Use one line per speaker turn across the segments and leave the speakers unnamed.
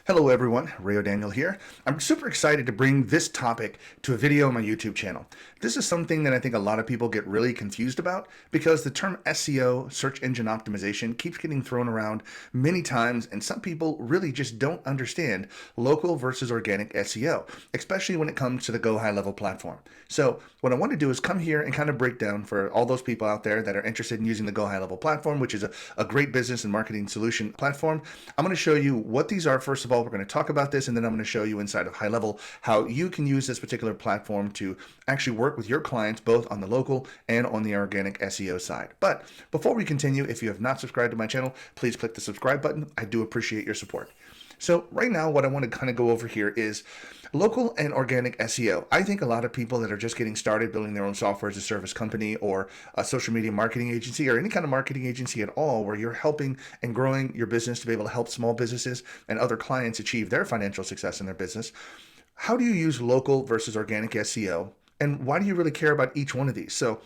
Hello everyone, Rayo Daniel here. I'm super excited to bring this topic to a video on my YouTube channel. This is something that I think a lot of people get really confused about because the term SEO, search engine optimization, keeps getting thrown around many times, and some people really just don't understand local versus organic SEO, especially when it comes to the GoHighlevel platform. So what I want to do is come here and kind of break down for all those people out there that are interested in using the GoHighlevel platform, which is a great business and marketing solution platform. I'm going to show you what these are. First of all, we're going to talk about this, and then I'm going to show you inside of HighLevel how you can use this particular platform to actually work with your clients both on the local and on the organic SEO side. But before we continue, if you have not subscribed to my channel, please click the subscribe button. I do appreciate your support. So right now, what I want to kind of go over here is local and organic SEO. I think a lot of people that are just getting started building their own software as a service company or a social media marketing agency or any kind of marketing agency at all where you're helping and growing your business to be able to help small businesses and other clients achieve their financial success in their business. How do you use local versus organic SEO? And why do you really care about each one of these? So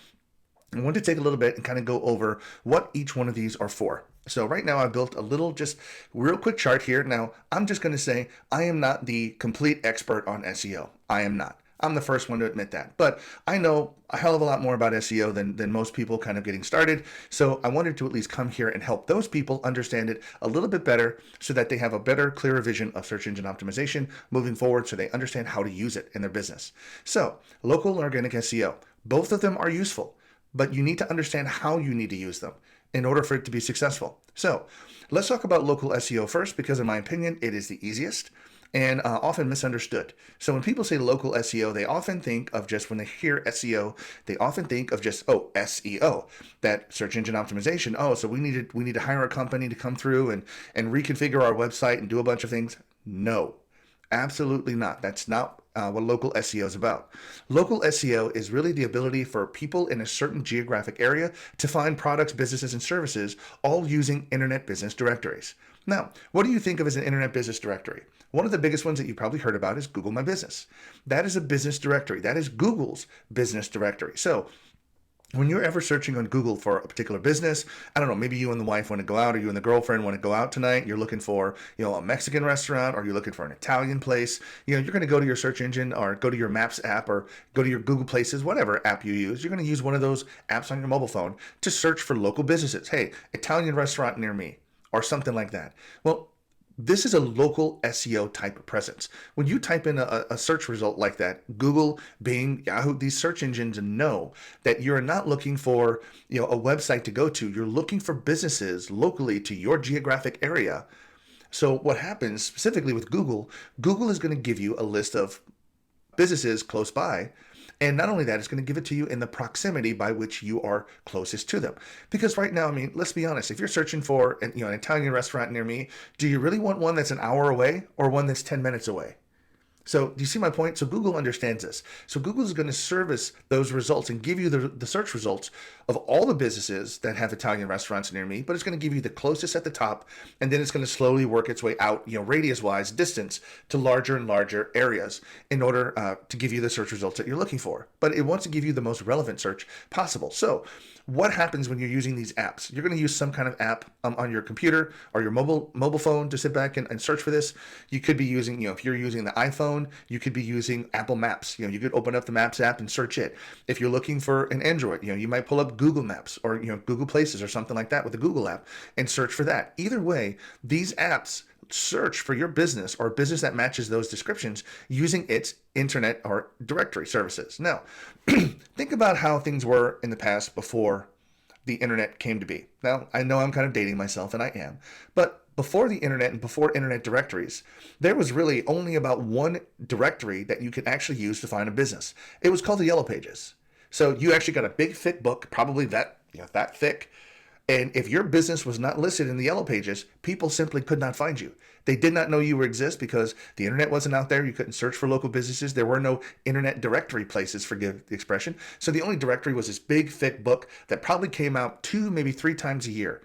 I want to take a little bit and kind of go over what each one of these are for. So right now I built a little just real quick chart here. Now I'm just going to say I am not the complete expert on SEO. I am not. I'm the first one to admit that. But I know a hell of a lot more about SEO than most people kind of getting started. So I wanted to at least come here and help those people understand it a little bit better so that they have a better, clearer vision of search engine optimization moving forward so they understand how to use it in their business. So local and organic SEO, both of them are useful, but you need to understand how you need to use them in order for it to be successful. So let's talk about local SEO first, because in my opinion, it is the easiest and often misunderstood. So when people say local SEO, they often think of just, when they hear SEO, they often think of just, oh, SEO, that search engine optimization. Oh, so we need to hire a company to come through and reconfigure our website and do a bunch of things. No, absolutely not. That's not what local SEO is about. Local SEO is really the ability for people in a certain geographic area to find products, businesses, and services, all using internet business directories. Now, what do you think of as an internet business directory? One of the biggest ones that you probably heard about is Google My Business. That is a business directory. That is Google's business directory. So when you're ever searching on Google for a particular business, I don't know, maybe you and the wife want to go out, or you and the girlfriend want to go out tonight, you're looking for, a Mexican restaurant, or you're looking for an Italian place, you're going to go to your search engine or go to your Maps app or go to your Google Places, whatever app you use. You're going to use one of those apps on your mobile phone to search for local businesses. Hey, Italian restaurant near me, or something like that. Well, this is a local SEO type of presence. When you type in a search result like that, Google, Bing, Yahoo, these search engines know that you're not looking for, a website to go to. You're looking for businesses locally to your geographic area. So what happens specifically with Google, Google is going to give you a list of businesses close by. And not only that, it's going to give it to you in the proximity by which you are closest to them. Because right now, I mean, let's be honest, if you're searching for an Italian restaurant near me, do you really want one that's an hour away or one that's 10 minutes away? So do you see my point? So Google understands this. So Google is going to service those results and give you the search results of all the businesses that have Italian restaurants near me, but it's going to give you the closest at the top, and then it's going to slowly work its way out, radius-wise, distance, to larger and larger areas in order to give you the search results that you're looking for. But it wants to give you the most relevant search possible. So what happens when you're using these apps? You're going to use some kind of app on your computer or your mobile phone to sit back and search for this. You could be using, if you're using the iPhone, you could be using Apple Maps. You could open up the Maps app and search it. If you're looking for an Android, you might pull up Google Maps or, Google Places or something like that with the Google app and search for that. Either way, these apps search for your business or a business that matches those descriptions using its internet or directory services. Now, think about how things were in the past before the internet came to be. Now, I know I'm kind of dating myself, and I am, but before the internet and before internet directories, there was really only about one directory that you could actually use to find a business. It was called the Yellow Pages. So you actually got a big, thick book, probably that thick. And if your business was not listed in the Yellow Pages, people simply could not find you. They did not know you exist because the internet wasn't out there. You couldn't search for local businesses. There were no internet directory places, forgive the expression. So the only directory was this big, thick book that probably came out 2, maybe 3 times a year.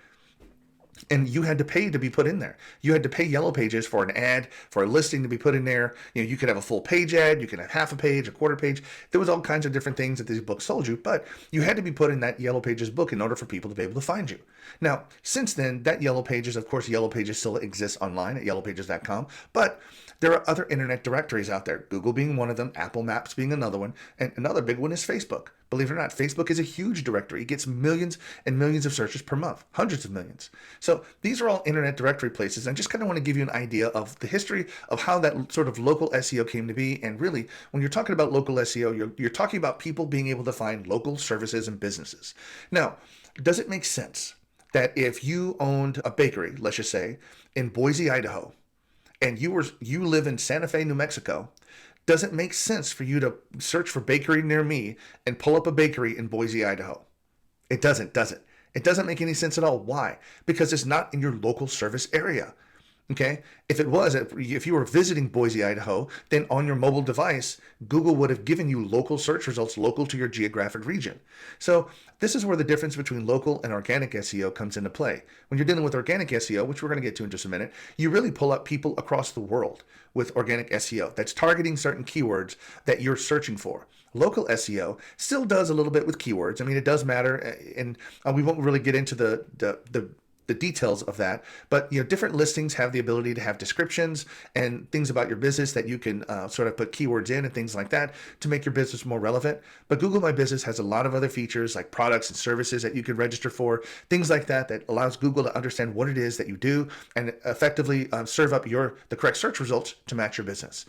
and you had to pay to be put in there. You had to pay Yellow Pages for an ad, for a listing to be put in there. You could have a full page ad, you could have half a page, a quarter page. There was all kinds of different things that these books sold you, but you had to be put in that Yellow Pages book in order for people to be able to find you. Now, since then, that Yellow Pages, of course, Yellow Pages still exists online at yellowpages.com, but there are other internet directories out there, Google being one of them, Apple Maps being another one, and another big one is Facebook. Believe it or not, Facebook is a huge directory. It gets millions and millions of searches per month, hundreds of millions. So these are all internet directory places. I just kind of want to give you an idea of the history of how that sort of local SEO came to be. And really, when you're talking about local SEO, you're talking about people being able to find local services and businesses. Now, does it make sense that if you owned a bakery, let's just say, in Boise, Idaho, and you live in Santa Fe, New Mexico, does it make sense for you to search for bakery near me and pull up a bakery in Boise, Idaho? It doesn't, does it? It doesn't make any sense at all. Why? Because it's not in your local service area. Okay? If it was, if you were visiting Boise, Idaho, then on your mobile device, Google would have given you local search results local to your geographic region. So this is where the difference between local and organic SEO comes into play. When you're dealing with organic SEO, which we're going to get to in just a minute, you really pull up people across the world with organic SEO that's targeting certain keywords that you're searching for. Local SEO still does a little bit with keywords. I mean, it does matter, and we won't really get into the details of that, but different listings have the ability to have descriptions and things about your business that you can sort of put keywords in and things like that to make your business more relevant. But Google My Business has a lot of other features like products and services that you could register for, things like that allows Google to understand what it is that you do and effectively serve up the correct search results to match your business.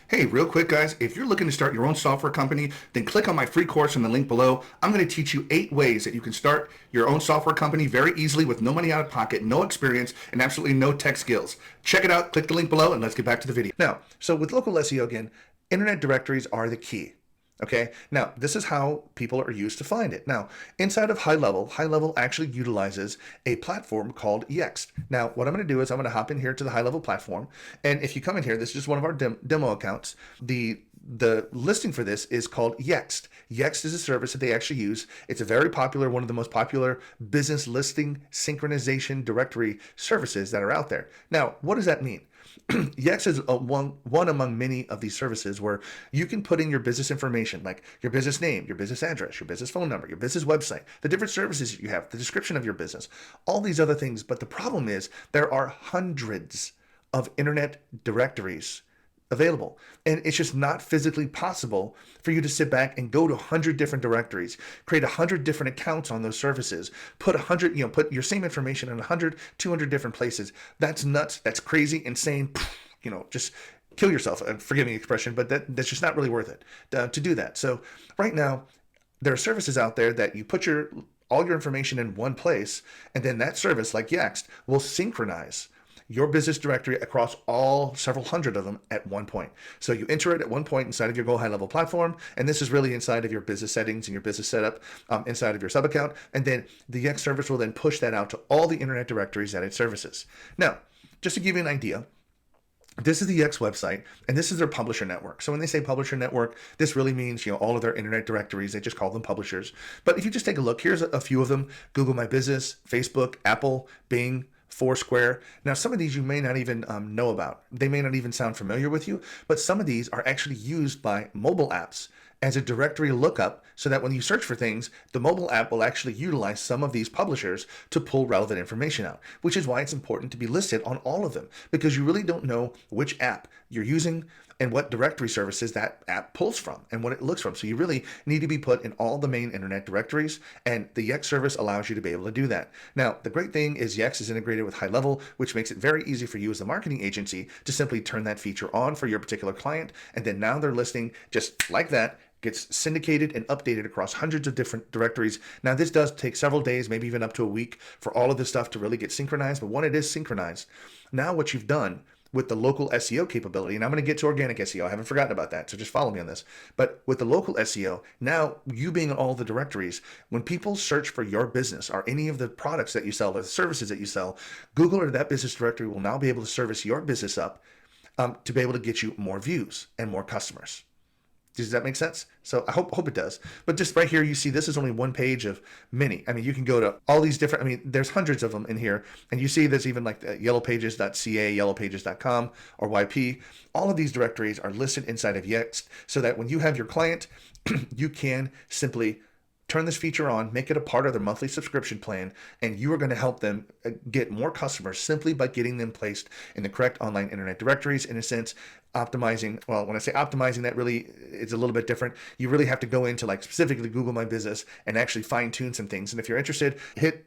Hey, real quick, guys, if you're looking to start your own software company, then click on my free course in the link below. I'm going to teach you 8 ways that you can start your own software company very easily with no money out of pocket, no experience, and absolutely no tech skills. Check it out, click the link below, and let's get back to the video. Now, so with local SEO again, internet directories are the key. Okay, now this is how people are used to find it. Now, inside of HighLevel actually utilizes a platform called Yext. Now, what I'm going to do is I'm going to hop in here to the HighLevel platform, and if you come in here, this is just one of our demo accounts. The listing for this is called Yext. Yext is a service that they actually use. It's a very popular, one of the most popular business listing synchronization directory services that are out there. Now, what does that mean? Yext is one among many of these services where you can put in your business information, like your business name, your business address, your business phone number, your business website, the different services you have, the description of your business, all these other things. But the problem is there are hundreds of internet directories available, and it's just not physically possible for you to sit back and go to 100 different directories, create 100 different accounts on those services, put 100, put your same information in 100, 200 different places. That's nuts. That's crazy, insane. Just kill yourself. Forgive me the expression, but that's just not really worth it to do that. So right now, there are services out there that you put all your information in one place, and then that service, like Yext, will synchronize your business directory across all several hundred of them at one point. So you enter it at one point inside of your GoHighlevel platform, and this is really inside of your business settings and your business setup inside of your sub account, and then the Yext service will then push that out to all the internet directories that it services. Now, just to give you an idea, this is the Yext website, and this is their publisher network. So when they say publisher network, this really means all of their internet directories. They just call them publishers. But if you just take a look, here's a few of them: Google My Business, Facebook, Apple, Bing, Foursquare. Now, some of these you may not even know about. They may not even sound familiar with you, but some of these are actually used by mobile apps as a directory lookup so that when you search for things, the mobile app will actually utilize some of these publishers to pull relevant information out, which is why it's important to be listed on all of them, because you really don't know which app you're using and what directory services that app pulls from and what it looks from. So you really need to be put in all the main internet directories, and the Yext service allows you to be able to do that. Now, the great thing is Yext is integrated with HighLevel, which makes it very easy for you as the marketing agency to simply turn that feature on for your particular client, and then now their listing, just like that, gets syndicated and updated across hundreds of different directories. Now, this does take several days, maybe even up to a week, for all of this stuff to really get synchronized, but when it is synchronized, now what you've done with the local SEO capability, and I'm going to get to organic SEO, I haven't forgotten about that, so just follow me on this. But with the local SEO, now you being in all the directories, when people search for your business or any of the products that you sell or the services that you sell, Google or that business directory will now be able to service your business up to be able to get you more views and more customers. Does that make sense? So I hope it does. But just right here, you see this is only one page of many. I mean, you can go to all these different, I mean, there's hundreds of them in here. And you see there's even like yellowpages.ca, yellowpages.com, or YP. All of these directories are listed inside of Yext so that when you have your client, you can simply turn this feature on, make it a part of their monthly subscription plan, and you are going to help them get more customers simply by getting them placed in the correct online internet directories. In a sense, optimizing, well, when I say optimizing, that really is a little bit different. You really have to go into like specifically Google My Business and actually fine tune some things. And if you're interested,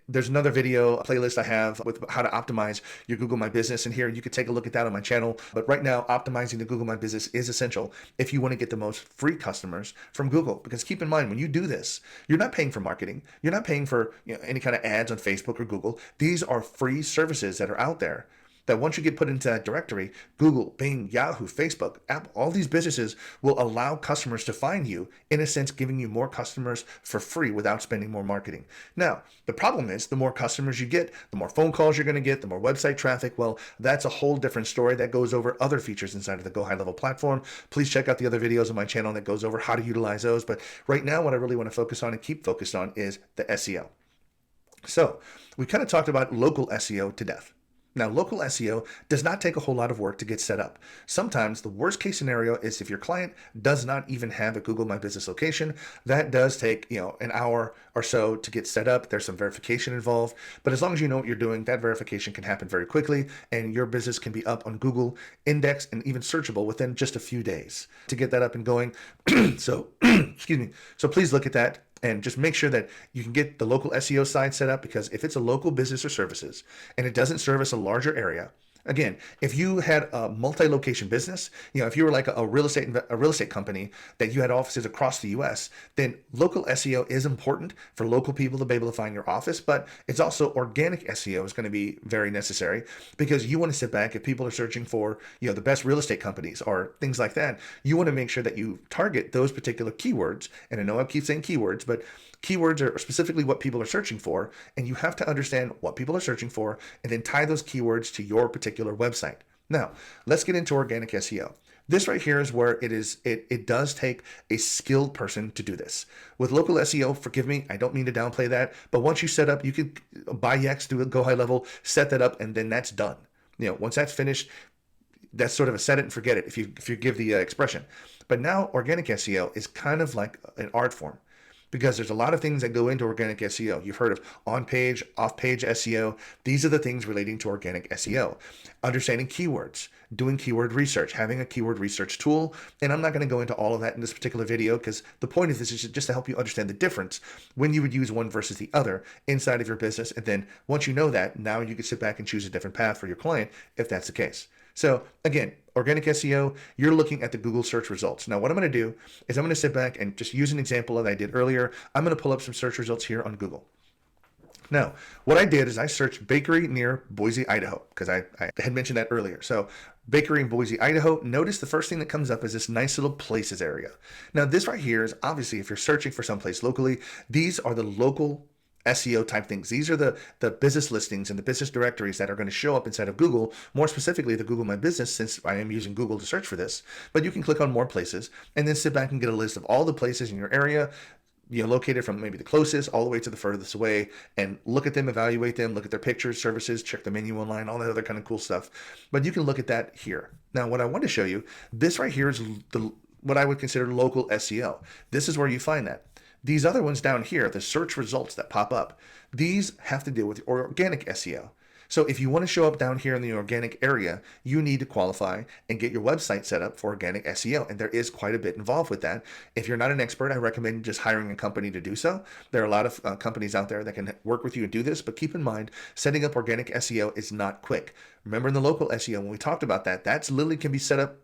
there's another video playlist I have with how to optimize your Google My Business. And here you could take a look at that on my channel. But right now, optimizing the Google My Business is essential if you want to get the most free customers from Google. Because keep in mind, when you do this, you're not paying for marketing. You're not paying for any kind of ads on Facebook or Google. These are free services that are out there that once you get put into that directory, Google, Bing, Yahoo, Facebook, Apple, all these businesses will allow customers to find you, in a sense, giving you more customers for free without spending more marketing. Now, the problem is the more customers you get, the more phone calls you're going to get, the more website traffic. Well, that's a whole different story that goes over other features inside of the GoHighlevel platform. Please check out the other videos on my channel that goes over how to utilize those. But right now, what I really want to focus on and keep focused on is the SEO. So we kind of talked about local SEO to death. Now, local SEO does not take a whole lot of work to get set up. Sometimes the worst case scenario is if your client does not even have a Google My Business location. That does take, an hour or so to get set up. There's some verification involved, but as long as you know what you're doing, that verification can happen very quickly and your business can be up on Google, indexed, and even searchable within just a few days to get that up and going. So, excuse me. So please look at that. And just make sure that you can get the local SEO side set up, because if it's a local business or services and it doesn't service a larger area, again, if you had a multi-location business, if you were like a real estate company that you had offices across the US, then local SEO is important for local people to be able to find your office, but it's also organic SEO is going to be very necessary, because you want to sit back if people are searching for, the best real estate companies or things like that. You want to make sure that you target those particular keywords. And I know I keep saying keywords, but keywords are specifically what people are searching for, and you have to understand what people are searching for and then tie those keywords to your particular website. Now, let's get into organic SEO. This right here is where it does take a skilled person to do this. With local SEO, forgive me, I don't mean to downplay that, but once you set up, you can buy Yext, do a GoHighlevel, set that up, and then that's done. Once that's finished, that's sort of a set it and forget it, if you give the expression. But now organic SEO is kind of like an art form, because there's a lot of things that go into organic SEO. You've heard of on-page, off-page SEO. These are the things relating to organic SEO. Understanding keywords, doing keyword research, having a keyword research tool. And I'm not going to go into all of that in this particular video, because the point of this is just to help you understand the difference when you would use one versus the other inside of your business. And then once you know that, now you can sit back and choose a different path for your client if that's the case. So again, organic SEO, you're looking at the Google search results. Now, what I'm going to do is I'm going to sit back and just use an example that I did earlier. I'm going to pull up some search results here on Google. Now, what I did is I searched bakery near Boise, Idaho, because I had mentioned that earlier. So bakery in Boise, Idaho. Notice the first thing that comes up is this nice little places area. Now, this right here is obviously, if you're searching for someplace locally, these are the local SEO type things. These are the business listings and the business directories that are going to show up inside of Google, more specifically the Google My Business, since I am using Google to search for this. But you can click on more places and then sit back and get a list of all the places in your area, located from maybe the closest all the way to the furthest away, and look at them, evaluate them, look at their pictures, services, check the menu online, all that other kind of cool stuff. But you can look at that here. Now, what I want to show you, this right here is what I would consider local SEO. This is where you find that. These other ones down here, the search results that pop up, these have to deal with organic SEO. So if you want to show up down here in the organic area, you need to qualify and get your website set up for organic SEO. And there is quite a bit involved with that. If you're not an expert, I recommend just hiring a company to do so. There are a lot of companies out there that can work with you and do this, but keep in mind, setting up organic SEO is not quick. Remember in the local SEO, when we talked about that, that's literally can be set up.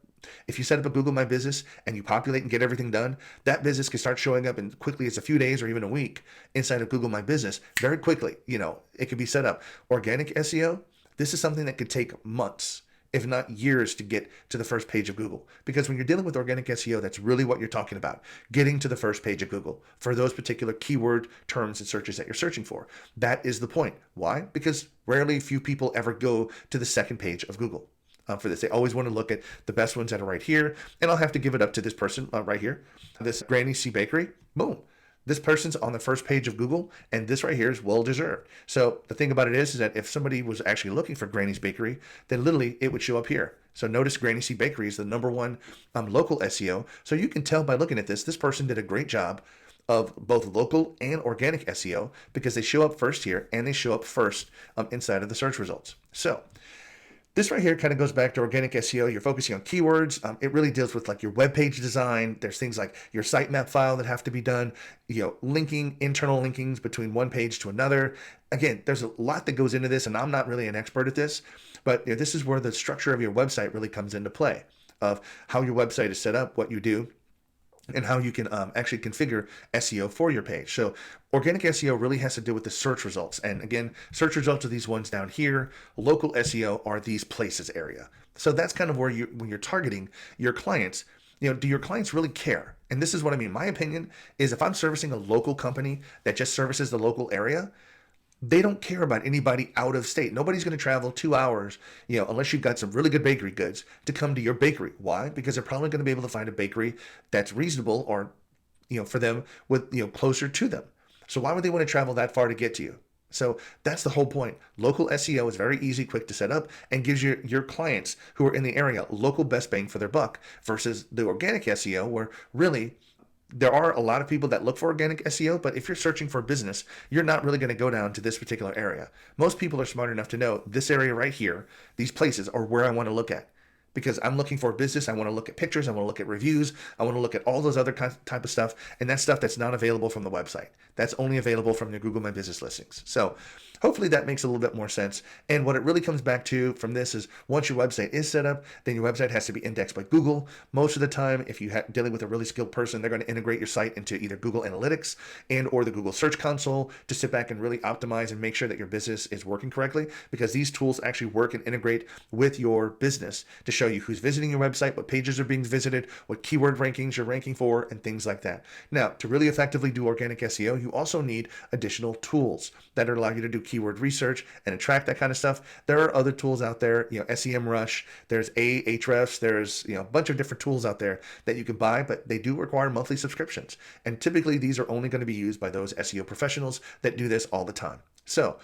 If you set up a Google My Business and you populate and get everything done, that business can start showing up in quickly as a few days or even a week inside of Google My Business very quickly. It can be set up. Organic SEO, this is something that could take months, if not years, to get to the first page of Google. Because when you're dealing with organic SEO, that's really what you're talking about, getting to the first page of Google for those particular keyword terms and searches that you're searching for. That is the point. Why? Because few people ever go to the second page of Google. for this. They always want to look at the best ones that are right here. And I'll have to give it up to this person right here, this Granny C Bakery. Boom. This person's on the first page of Google, and this right here is well deserved. So the thing about it is that if somebody was actually looking for Granny's Bakery, then literally it would show up here. So notice Granny C Bakery is the #1 local SEO. So you can tell by looking at this person did a great job of both local and organic SEO because they show up first here and they show up first inside of the search results. So this right here kind of goes back to organic SEO. You're focusing on keywords. It really deals with like your web page design. There's things like your sitemap file that have to be done, linking, internal linkings between one page to another. Again, there's a lot that goes into this, and I'm not really an expert at this, but this is where the structure of your website really comes into play, of how your website is set up, what you do, and how you can actually configure SEO for your page. So organic SEO really has to do with the search results. And again, search results are these ones down here. Local SEO are these places area. So that's kind of where when you're targeting your clients, do your clients really care? And this is what I mean. My opinion is if I'm servicing a local company that just services the local area, they don't care about anybody out of state. Nobody's going to travel 2 hours, unless you've got some really good bakery goods to come to your bakery. Why? Because they're probably going to be able to find a bakery that's reasonable or, for them with, closer to them. So why would they want to travel that far to get to you? So that's the whole point. Local SEO is very easy, quick to set up, and gives your clients who are in the area local best bang for their buck versus the organic SEO where really there are a lot of people that look for organic SEO, but if you're searching for a business, you're not really going to go down to this particular area. Most people are smart enough to know this area right here, these places are where I want to look at. Because I'm looking for a business, I want to look at pictures, I want to look at reviews, I want to look at all those other type of stuff, and that's stuff that's not available from the website. That's only available from your Google My Business listings. So hopefully that makes a little bit more sense. And what it really comes back to from this is once your website is set up, then your website has to be indexed by Google. Most of the time, if you're dealing with a really skilled person, they're going to integrate your site into either Google Analytics and or the Google Search Console to sit back and really optimize and make sure that your business is working correctly, because these tools actually work and integrate with your business to show you who's visiting your website, what pages are being visited, what keyword rankings you're ranking for, and things like that. Now, to really effectively do organic SEO, you also need additional tools that allow you to do keyword research and track that kind of stuff. There are other tools out there, SEMrush, there's Ahrefs, there's a bunch of different tools out there that you can buy, but they do require monthly subscriptions. And typically these are only going to be used by those SEO professionals that do this all the time. So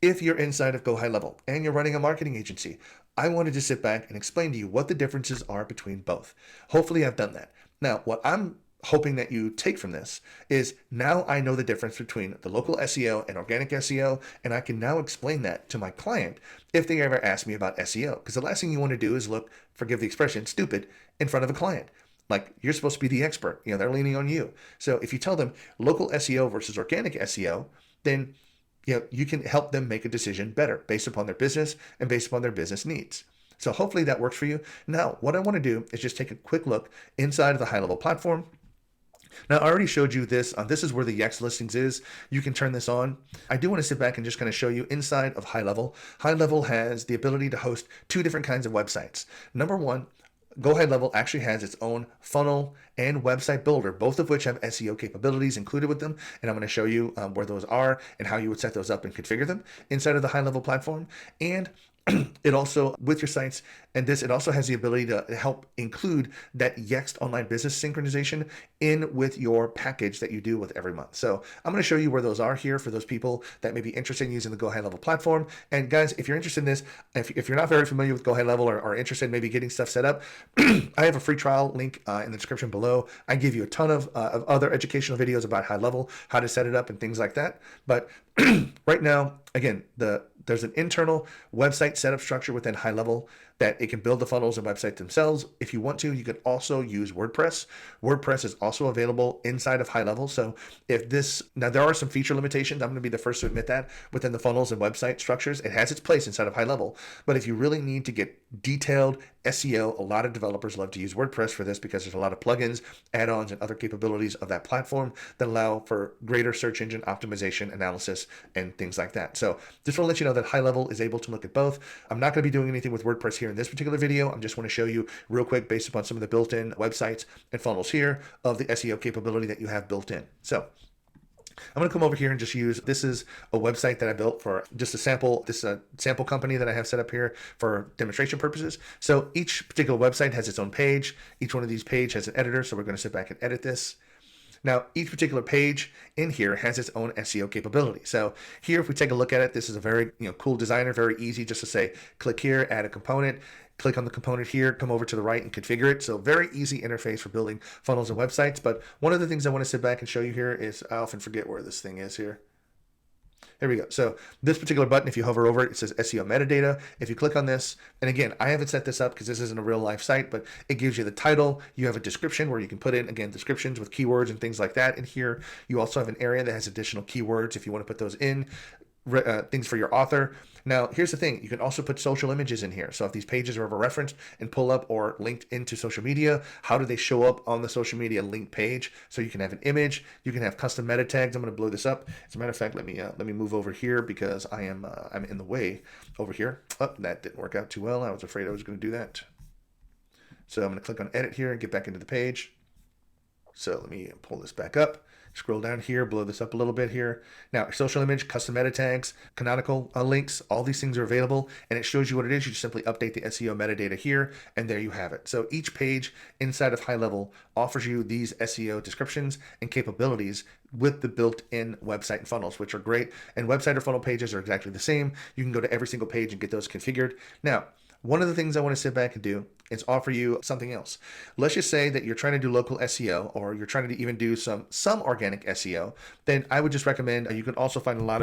if you're inside of GoHighlevel and you're running a marketing agency, I wanted to sit back and explain to you what the differences are between both. Hopefully I've done that. Now, what I'm hoping that you take from this is now I know the difference between the local SEO and organic SEO, and I can now explain that to my client if they ever ask me about SEO. Because the last thing you want to do is look, forgive the expression, stupid in front of a client. Like, you're supposed to be the expert. They're leaning on you. So if you tell them local SEO versus organic SEO, then you can help them make a decision better based upon their business and based upon their business needs. So hopefully that works for you. Now, what I want to do is just take a quick look inside of the HighLevel platform. Now, I already showed you this. This is where the Yext listings is. You can turn this on. I do want to sit back and just kind of show you inside of HighLevel. HighLevel has the ability to host 2 different kinds of websites. Number one, GoHighlevel actually has its own funnel and website builder, both of which have SEO capabilities included with them. And I'm going to show you where those are and how you would set those up and configure them inside of the HighLevel platform. And it also, with your sites and this, it also has the ability to help include that Yext online business synchronization in with your package that you do with every month. So I'm going to show you where those are here for those people that may be interested in using the GoHighlevel platform. And guys, if you're interested in this, if you're not very familiar with GoHighlevel or interested in maybe getting stuff set up, I have a free trial link in the description below. I give you a ton of other educational videos about HighLevel, how to set it up and things like that. But right now, again, there's an internal website setup structure within HighLevel that it can build the funnels and website themselves. If you want to, you can also use WordPress. WordPress is also available inside of HighLevel. So now there are some feature limitations. I'm going to be the first to admit that within the funnels and website structures. It has its place inside of HighLevel. But if you really need to get detailed SEO, a lot of developers love to use WordPress for this because there's a lot of plugins, add-ons, and other capabilities of that platform that allow for greater search engine optimization, analysis, and things like that. So just want to let you know that HighLevel is able to look at both. I'm not going to be doing anything with WordPress here in this particular video. I just want to show you real quick based upon some of the built-in websites and funnels here of the SEO capability that you have built in. So I'm going to come over here and just use, this is a website that I built for just a sample, this is a sample company that I have set up here for demonstration purposes. So each particular website has its own page. Each one of these pages has an editor. So we're going to sit back and edit this. Now, each particular page in here has its own SEO capability. So here, if we take a look at it, this is a very cool designer, very easy just to say, click here, add a component, click on the component here, come over to the right and configure it. So very easy interface for building funnels and websites. But one of the things I want to sit back and show you here is, I often forget where this thing is here. Here we go. So this particular button, if you hover over it, it says SEO metadata. If you click on this, and again, I haven't set this up because this isn't a real life site, but it gives you the title. You have a description where you can put in, again, descriptions with keywords and things like that. And here you also have an area that has additional keywords if you want to put those in. Things for your author. Now, here's the thing. You can also put social images in here. So if these pages are ever referenced and pull up or linked into social media, how do they show up on the social media link page? So you can have an image. You can have custom meta tags. I'm going to blow this up. As a matter of fact, let me move over here because I'm in the way over here. Oh, that didn't work out too well. I was afraid I was going to do that. So I'm going to click on edit here and get back into the page. So let me pull this back up. Scroll down here, blow this up a little bit here. Now, social image, custom meta tags, canonical links, all these things are available, and it shows you what it is. You just simply update the SEO metadata here, and there you have it. So each page inside of HighLevel offers you these SEO descriptions and capabilities with the built-in website and funnels, which are great. And website or funnel pages are exactly the same. You can go to every single page and get those configured. Now, one of the things I want to sit back and do is offer you something else. Let's just say that you're trying to do local SEO, or you're trying to even do some organic SEO. Then I would just recommend, you can also find a lot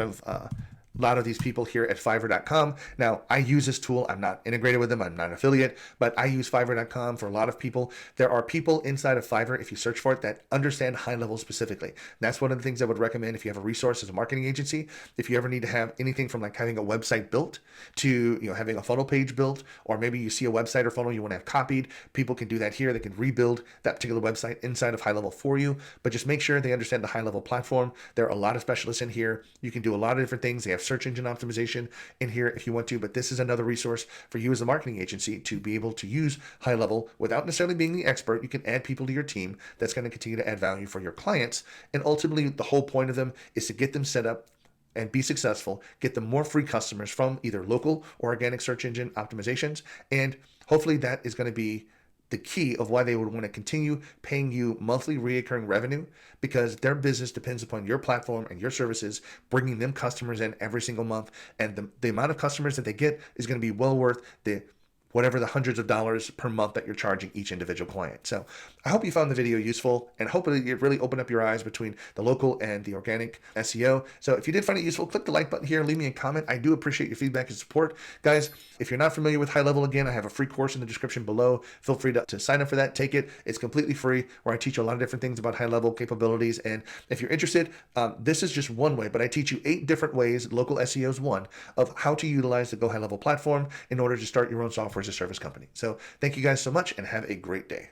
of these people here at Fiverr.com. Now, I use this tool. I'm not integrated with them. I'm not an affiliate, but I use Fiverr.com for a lot of people. There are people inside of Fiverr, if you search for it, that understand HighLevel specifically. And that's one of the things I would recommend if you have a resource as a marketing agency. If you ever need to have anything from like having a website built to having a funnel page built, or maybe you see a website or funnel you want to have copied, people can do that here. They can rebuild that particular website inside of HighLevel for you, but just make sure they understand the HighLevel platform. There are a lot of specialists in here. You can do a lot of different things. They have search engine optimization in here if you want to, but this is another resource for you as a marketing agency to be able to use HighLevel without necessarily being the expert. You can add people to your team that's going to continue to add value for your clients. And ultimately, the whole point of them is to get them set up and be successful, get them more free customers from either local or organic search engine optimizations. And hopefully that is going to be the key of why they would want to continue paying you monthly recurring revenue, because their business depends upon your platform and your services, bringing them customers in every single month. And the amount of customers that they get is going to be well worth the whatever the hundreds of dollars per month that you're charging each individual client. So I hope you found the video useful, and hopefully it really opened up your eyes between the local and the organic SEO. So if you did find it useful, click the like button here, leave me a comment. I do appreciate your feedback and support. Guys, if you're not familiar with HighLevel, again, I have a free course in the description below. Feel free to sign up for that, take it. It's completely free, where I teach you a lot of different things about HighLevel capabilities. And if you're interested, this is just one way, but I teach you 8 different ways, local SEO is one, of how to utilize the GoHighlevel platform in order to start your own software as a service company. So thank you guys so much, and have a great day.